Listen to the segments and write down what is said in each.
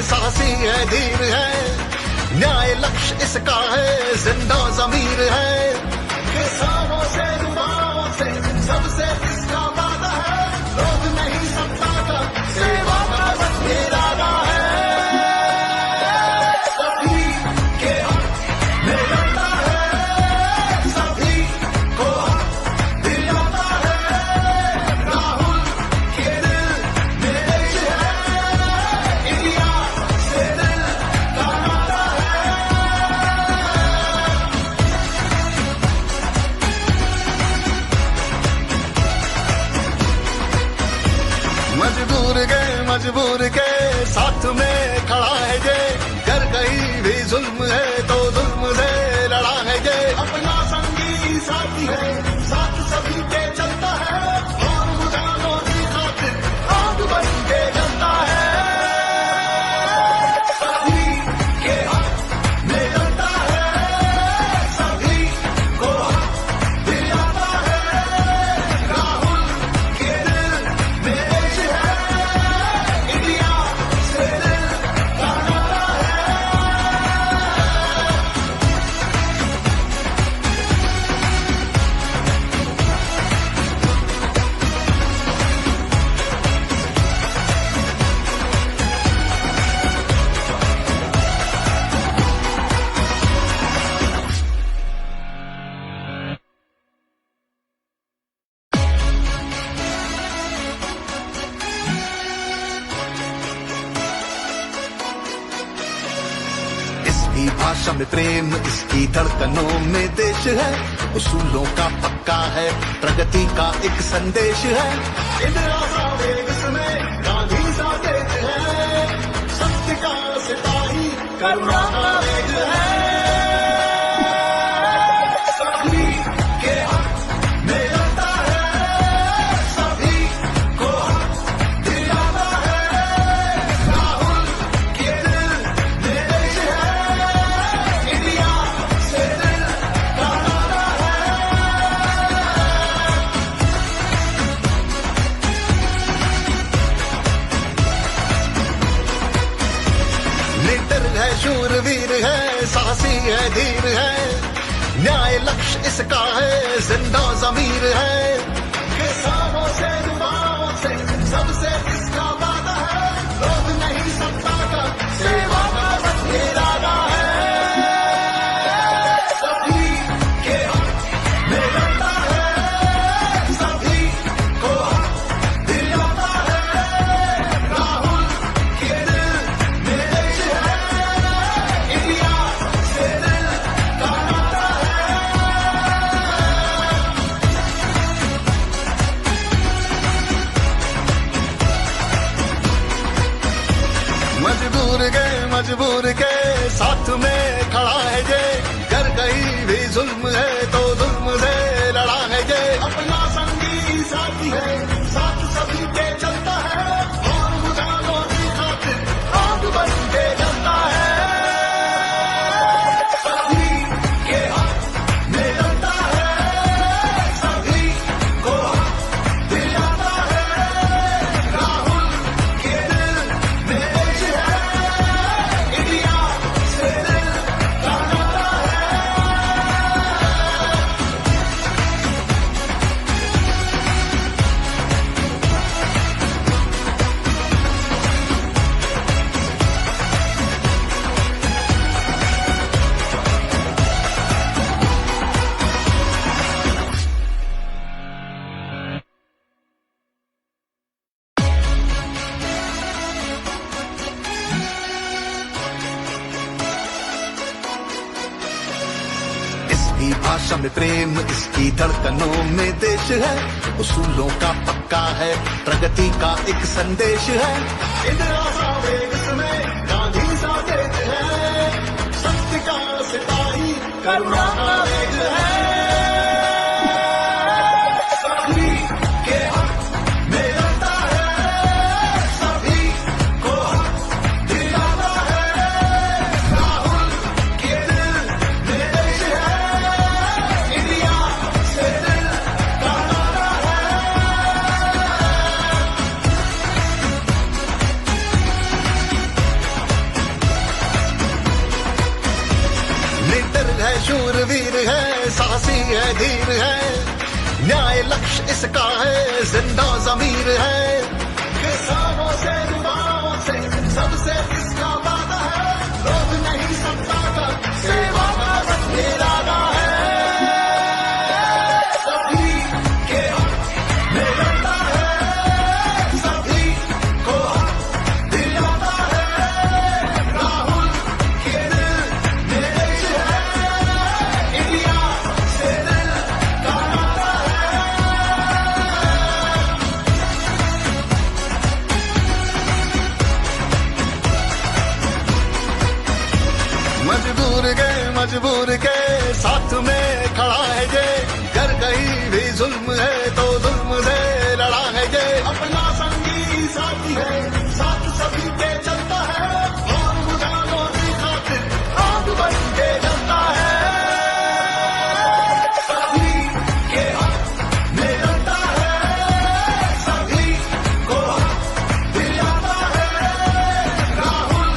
साहसी है, धीर है, न्याय लक्ष्य इसका है, जिंदा ज़मीर है। किसानों से युवाओं से सबसे इसका वादा है, लोग नहीं सत्ता का, सेवा का बस इरादा है। सभी के हक में लड़ता है, सभी को हक दिलाता है। राहुल के दिल में देश है, इंडिया से दिल का नाता है। मजबूर के साथ में खड़ा है ये, कर कहीं भी जुल्म है तो जुल्म से लड़ा है ये। अपना संगी साथी है, साथ सभी के चलता है, और मुजानों की खातिर आग बन के जलता है। सभी के हक में लड़ता है, सभी को हक दिलाता है। राहुल के दिल में देश है, इंडिया से दिल का नाता है। इसकी भाषा में प्रेम, इसकी धड़कनों में देश है, उसूलों का पक्का है, प्रगति का एक संदेश है। इंदिरा सा वेग इसमें, गांधी सा तेज है, सत्य का सिपाही, करुणा का वेग है। सभी के हक में लड़ता है, सभी को हक दिलाता है। राहुल के दिल में देश है, इंडिया से दिल का नाता है। लीडर है, शूरवीर है, साहसी है, धीर है, न्याय लक्ष्य इसका है, जिंदा ज़मीर है। किसानों से युवाओं से सबसे इसका वादा है, लोग नहीं सत्ता का, सेवा का बस इरादा है। सभी के हक में लड़ता है, सभी को हक दिलाता है। राहुल के दिल में देश है, इंडिया से दिल का नाता है। मजबूर के साथ में खड़ा है ये, कर कहीं भी जुल्म है तो जुल्म से लड़ा है ये। अपना संगी साथी है, साथ सभी के चलता है, और मुजानों की खातिर आग बन के जलता है। सभी के हक में लड़ता है, सभी को हक दिलाता है। राहुल के दिल में देश है, इंडिया से दिल का नाता है। इसकी भाषा में प्रेम, इसकी धड़कनों में देश है, उसूलों का पक्का है, प्रगति का एक संदेश है। इंदिरा सा वेग इसमें, गांधी सा तेज है, सत्य का सिपाही, करुणा का वेग है। सभी के हक में लड़ता है, सभी को हक दिलाता है। राहुल के दिल में देश है, इंडिया से दिल का नाता है। शूरवीर है, साहसी है, धीर है, न्याय लक्ष्य इसका है, जिंदा ज़मीर है। किसानों से युवाओं से सबसे इसका वादा है, लोग नहीं सत्ता का, सेवा का बस इरादा है। सभी के हक में लड़ता है, सभी को हक दिलाता है। राहुल के दिल में देश है, इंडिया से दिल का नाता है। मजबूर के साथ में खड़ा है ये, कर कहीं भी जुल्म है तो जुल्म से लड़ा है ये। अपना संगी साथी है, साथ सभी के चलता है, और बुझानों की खातिर आग बन के जलता है। सभी के हक में लड़ता है, सभी को हक दिलाता है। राहुल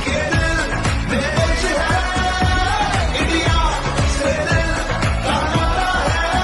के दिल में देश है, इंडिया से दिल का नाता है।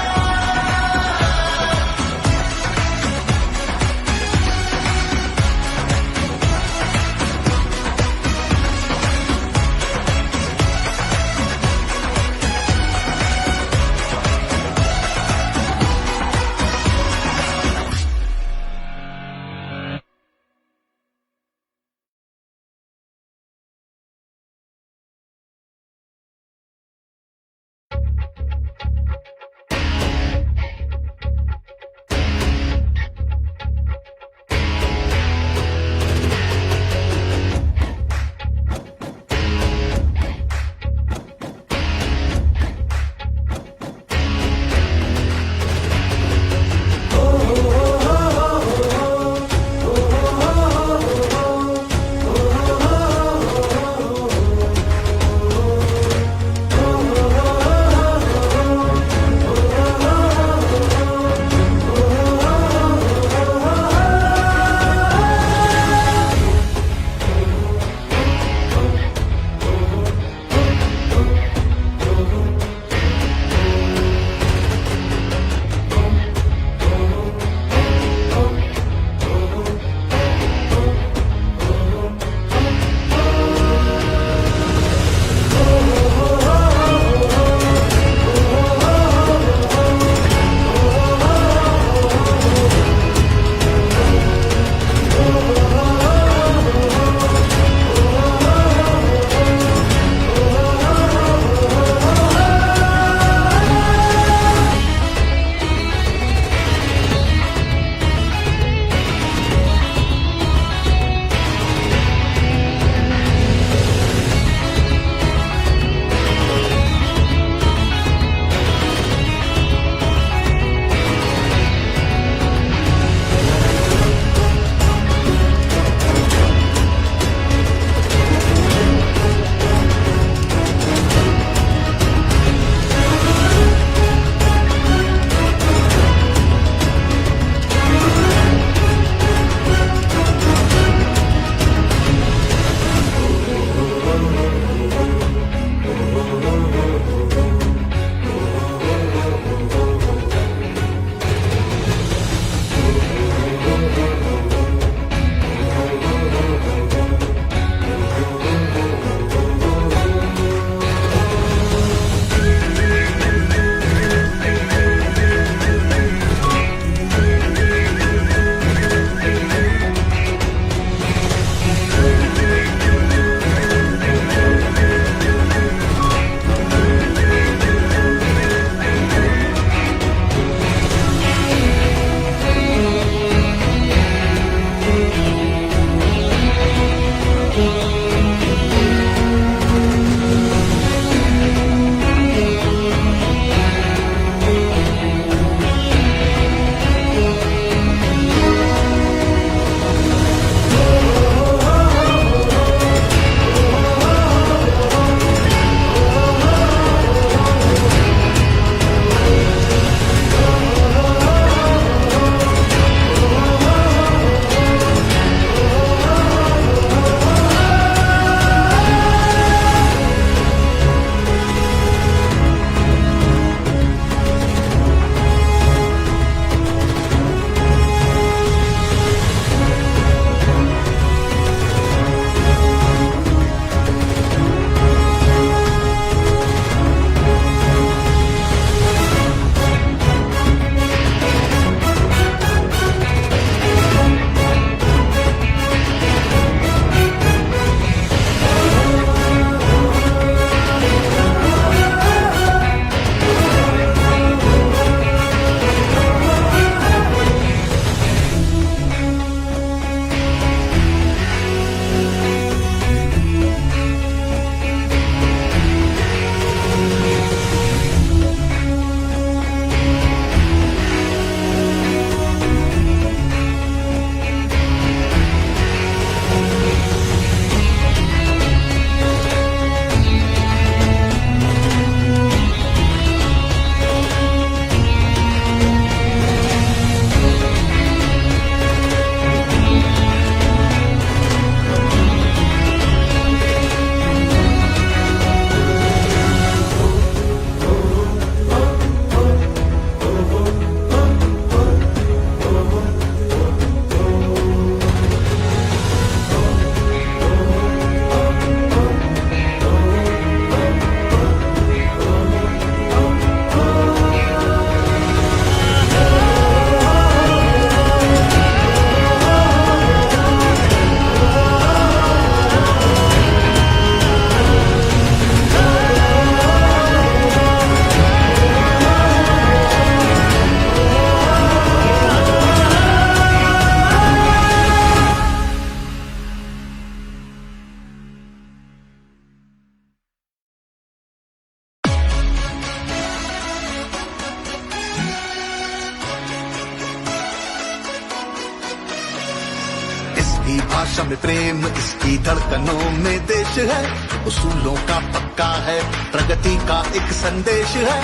मौसम प्रेम इसकी धड़कनों में देश है, उसूलों का पक्का है, प्रगति का एक संदेश है।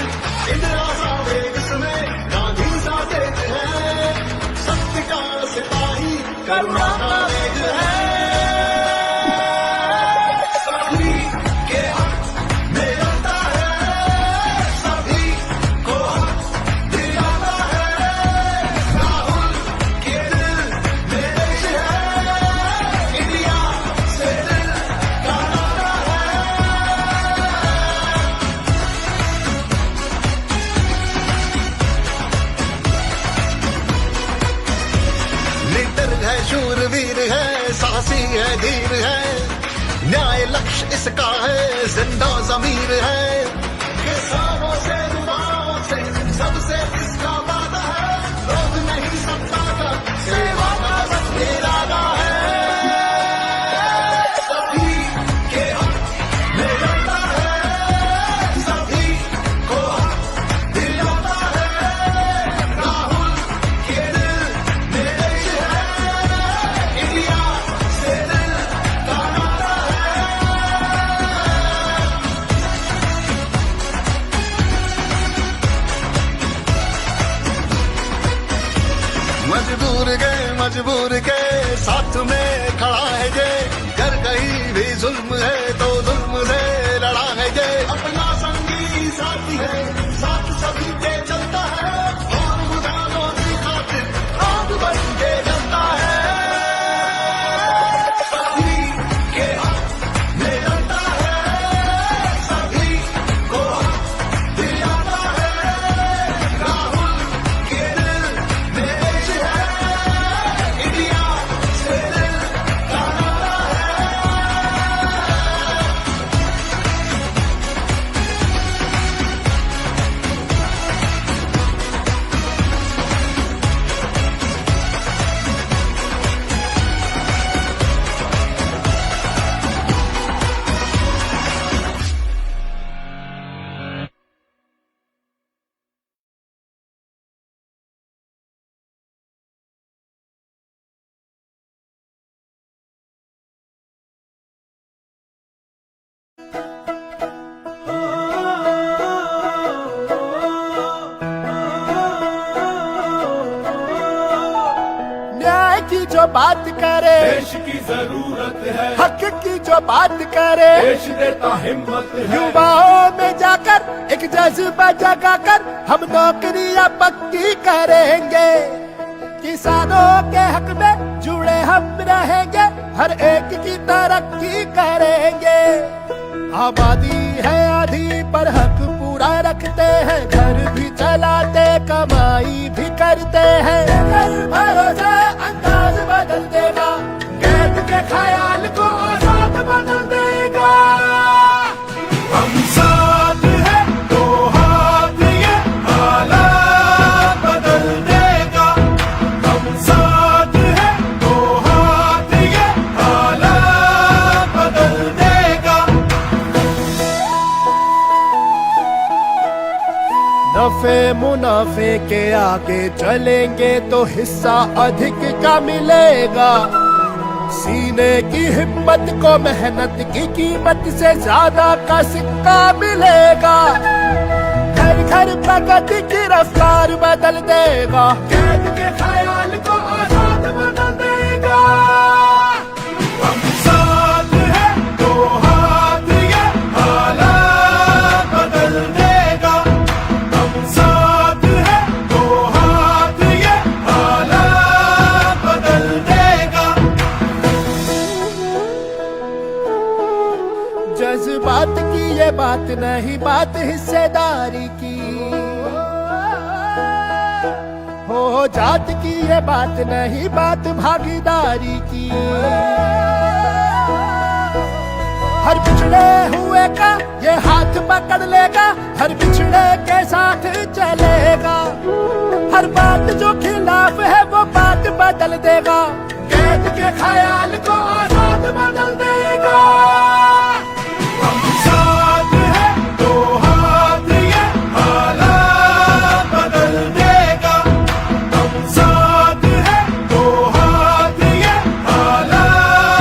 इंदिरा सा वेग इसमें, गांधी सा तेज है, सत्य का सिपाही करुणा का वेग है। सभी के हक में लड़ता है, सभी को हक दिलाता है। राहुल के दिल में देश है, इंडिया से दिल का नाता है। लीडर है, शूरवीर है, साहसी है, धीर है, न्याय लक्ष्य इसका है, जिंदा ज़मीर है। किसानों से युवाओं से सबसे इसका वादा है, लोग नहीं सत्ता का, सेवा का बस इरादा है। सभी के हक में लड़ता है, सभी को हक दिलाता है। राहुल के दिल में देश है, इंडिया से दिल का नाता है। मजबूर के साथ में खड़ा है ये, कर कहीं भी जुल्म है तो जुल्म से लड़ा है ये। अपना संगी साथी है, साथ सभी के चलता है, और मुदानों की खातिर आग बन के जलता है। सभी के हक में लड़ता है, सभी को हक दिलाता है। राहुल के दिल में देश है, इंडिया से दिल का नाता है। न्याय की जो बात करे, देश की जरूरत है, हक की जो बात करे, देश देता हिम्मत है। युवाओं में जाकर एक जज्बा जगाकर हम नौकरियां पक्की करेंगे। किसानों के हक में जुड़े हम रहेंगे, हर एक की तरक्की करेंगे। आबादी है आधी पर हक पूरा रखते हैं, घर भी चलाते कमाई भी करते हैं। कर भरोसा अंदाज बदल देगा, कैद के ख्याल को आजाद बदल देगा। हम साथ हैं तो हाथ ये हालात बदल देगा। हम साथ हैं तो हाथ ये हालात बदल देगा। नफे मुनाफे के आगे चलेंगे तो हिस्सा अधिक का मिलेगा। सीने की हिम्मत को मेहनत की कीमत से ज्यादा का सिक्का मिलेगा। घर घर प्रगति की रफ्तार बदल देगा, कैद के ख्याल को आजाद बदल देगा। हम साथ हैं तो हाथ ये हालात बदल देगा। हम साथ हैं तो हाथ ये हालात बदल देगा। जज्बात की ये बात नहीं, बात हिस्सेदारी की। हो जात की ये बात नहीं, बात भागीदारी की। हर पिछड़े हुए का ये हाथ पकड़ लेगा, हर पिछड़े के साथ चलेगा। हर बात जो खिलाफ है वो बात बदल देगा, कैद के ख्याल को आजाद बदल देगा। हम साथ हैं तो हाथ ये हालात बदल देगा। हम साथ हैं तो हाथ ये हालात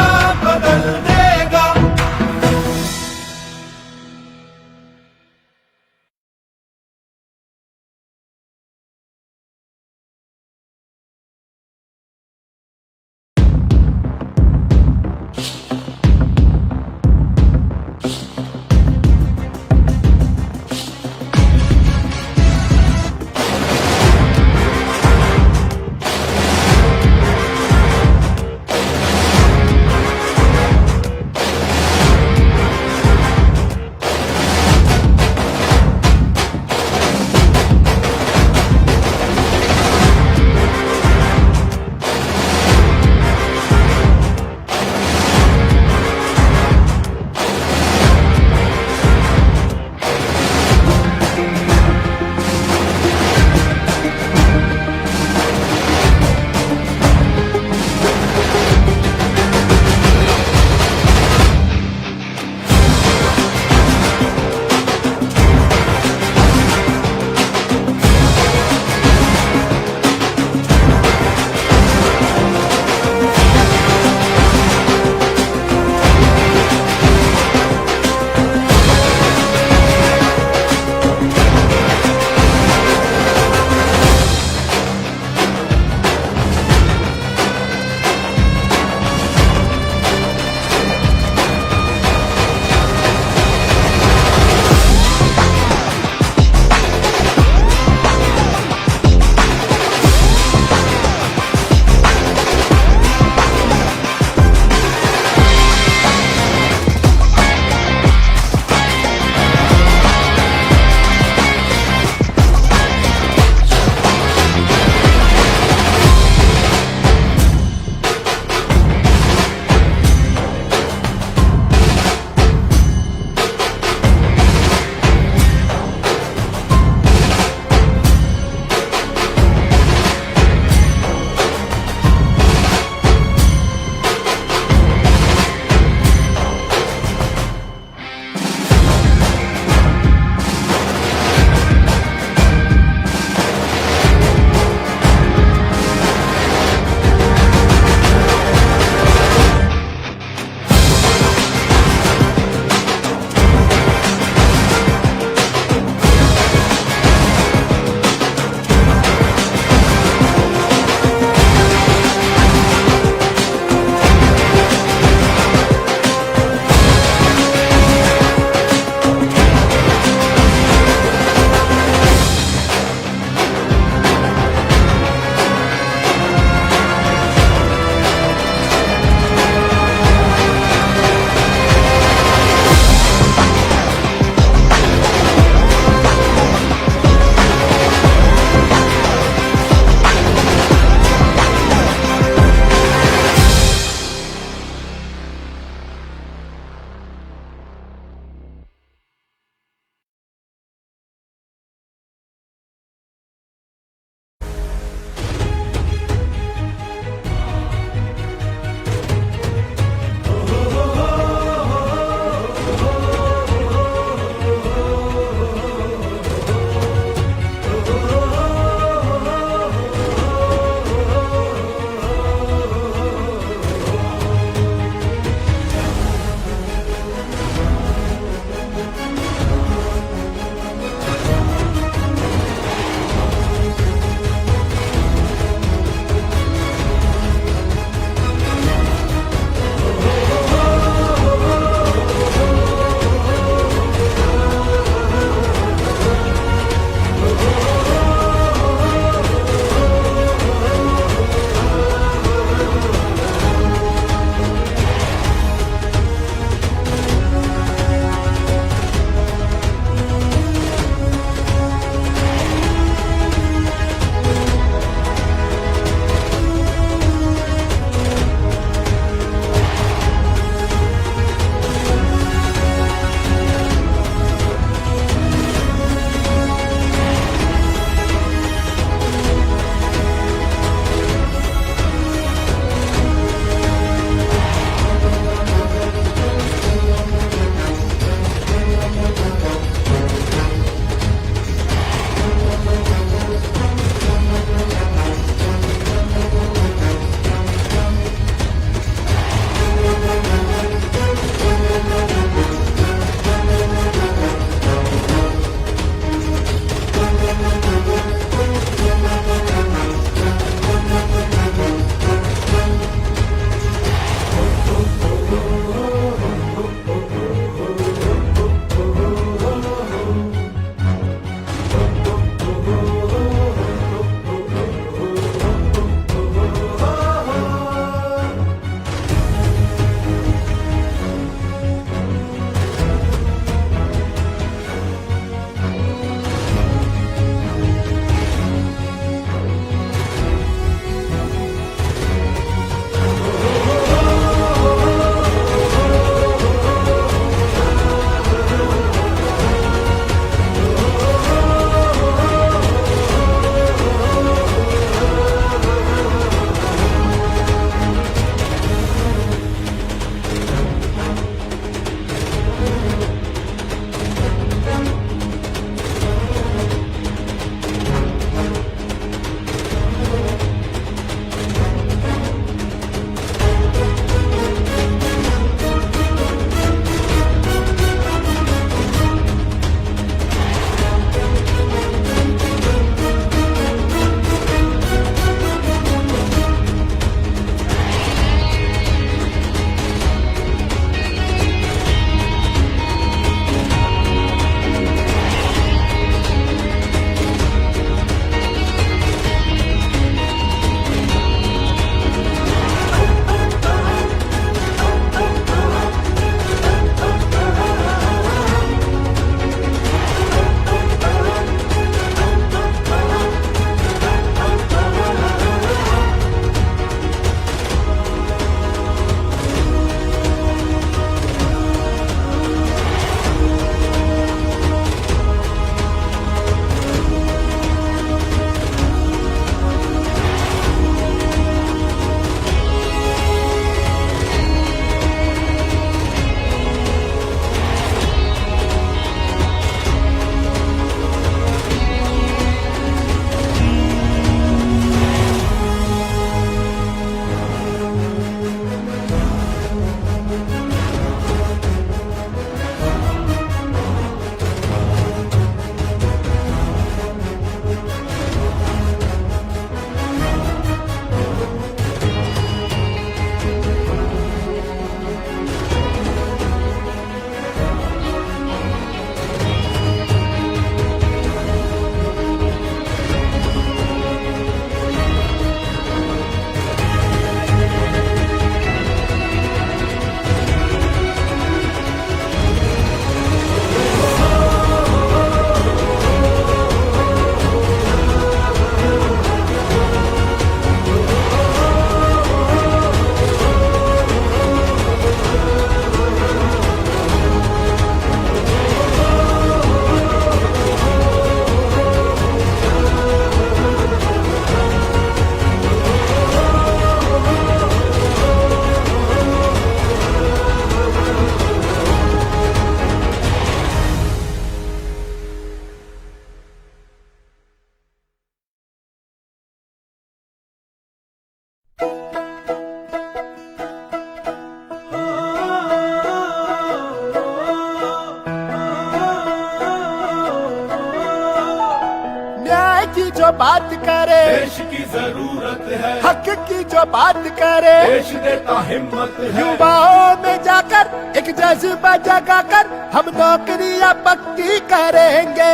जो बात करे, देश की जरूरत है, हक की जो बात करे, देश देता हिम्मत है। युवाओं में जाकर एक जज्बा जगाकर हम नौकरियां पक्की करेंगे।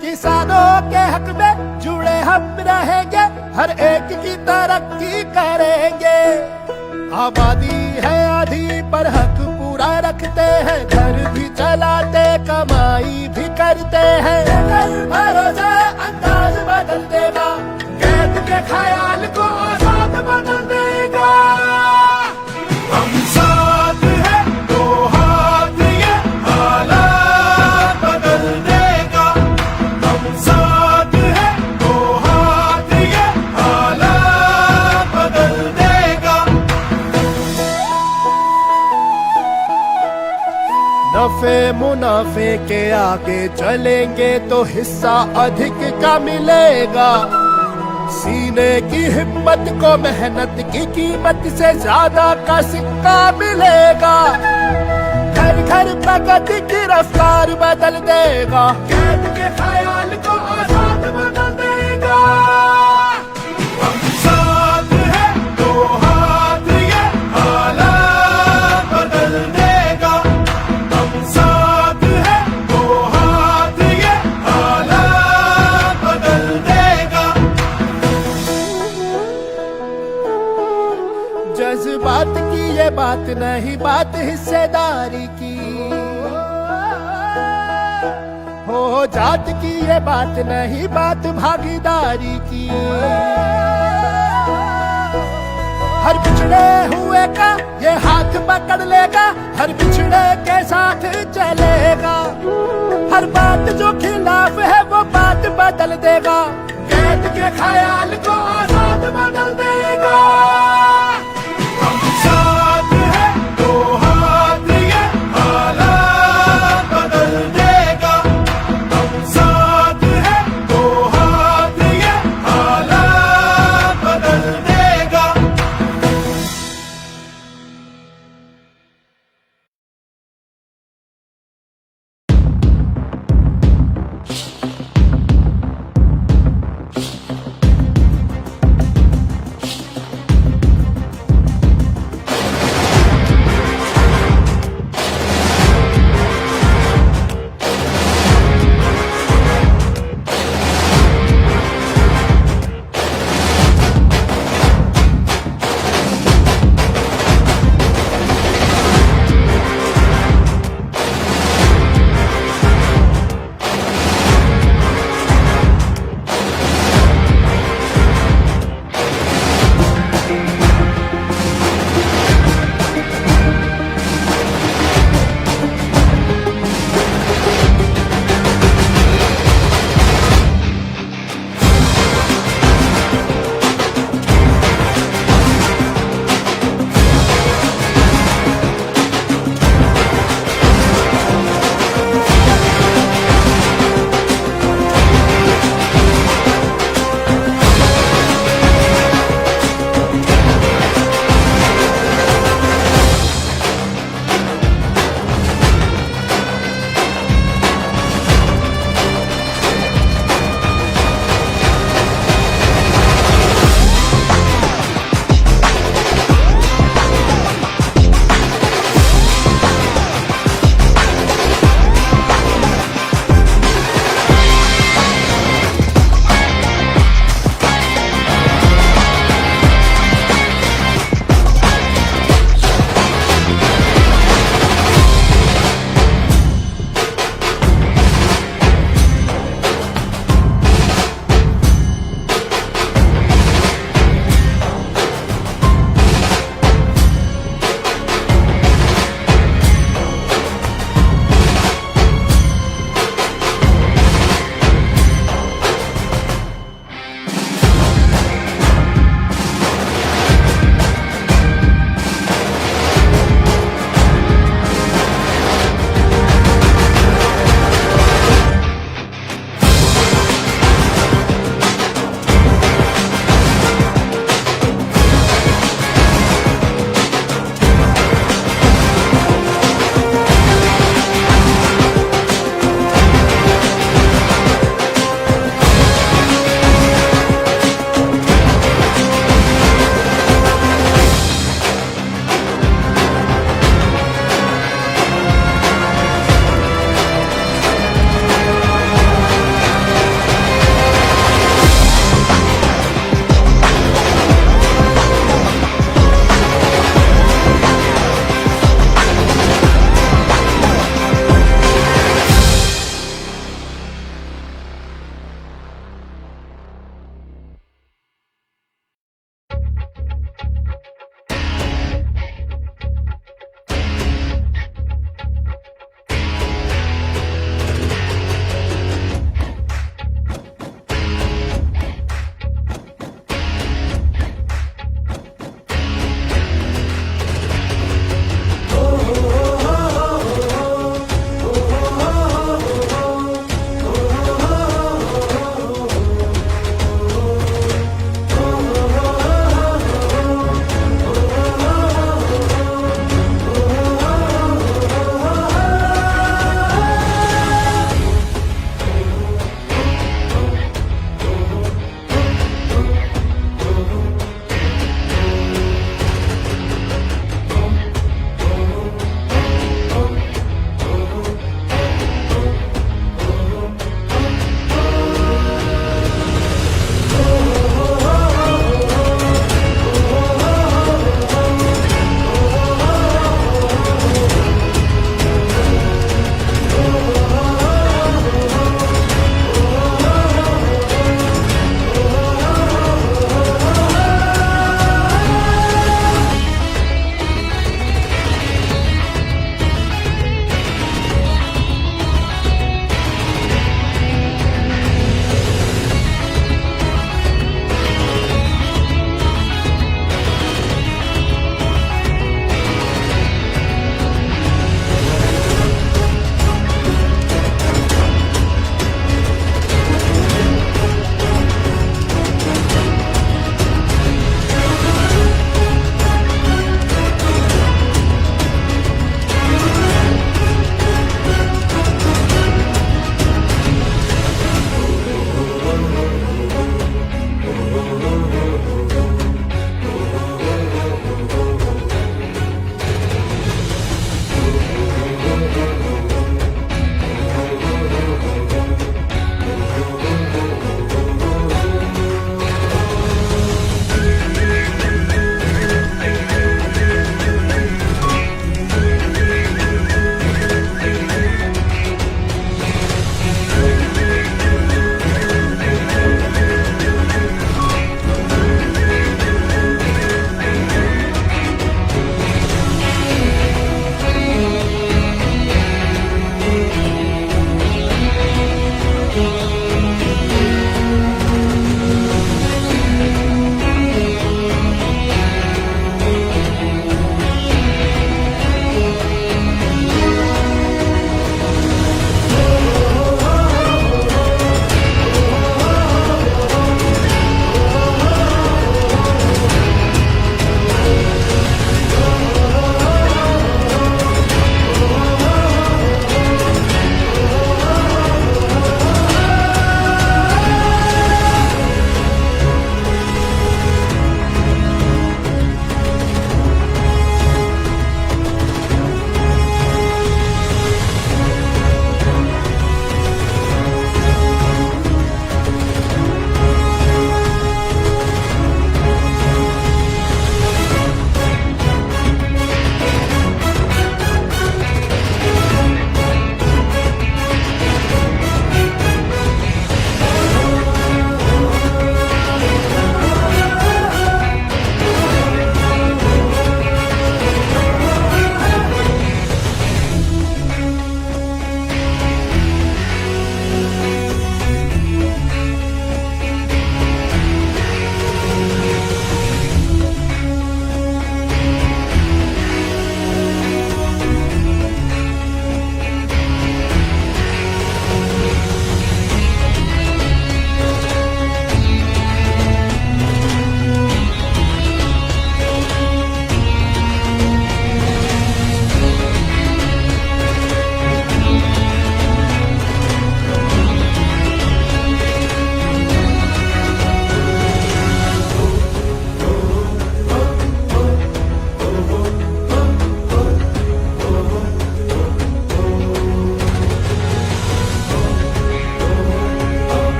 किसानों के हक में जुड़े हम रहेंगे, हर एक की तरक्की करेंगे। आबादी है आधी पर हक पूरा रखते हैं, घर भी चलाते कमाई भी करते हैं। कल भरोसा अंदाज बदल देगा, कैद के ख्याल को आजाद बदल देगा। हम साथ हैं, दो हाथ ये हालात बदल देगा। हम साथ हैं, दो हाथ ये हालात बदल देगा। नफे मुनाफे के आगे चलेंगे तो हिस्सा अधिक का मिलेगा। सीने की हिम्मत को मेहनत की कीमत से ज्यादा का सिक्का मिलेगा। घर घर प्रगति की रफ्तार बदल देगा, कैद के ख्याल को आजाद बदल देगा। हम साथ हैं, दो हाथ ये हालात बदल देगा। हम साथ हैं, दो हाथ ये हालात बदल देगा। जज्बात की ये बात नहीं, बात हिस्सेदारी की। हो जात की ये बात नहीं, बात भागीदारी की। हर पिछड़े हुए का ये हाथ पकड़ लेगा, हर पिछड़े के साथ चलेगा। हर बात जो खिलाफ है वो बात बदल देगा, कैद के ख्याल को आजाद बदल देगा।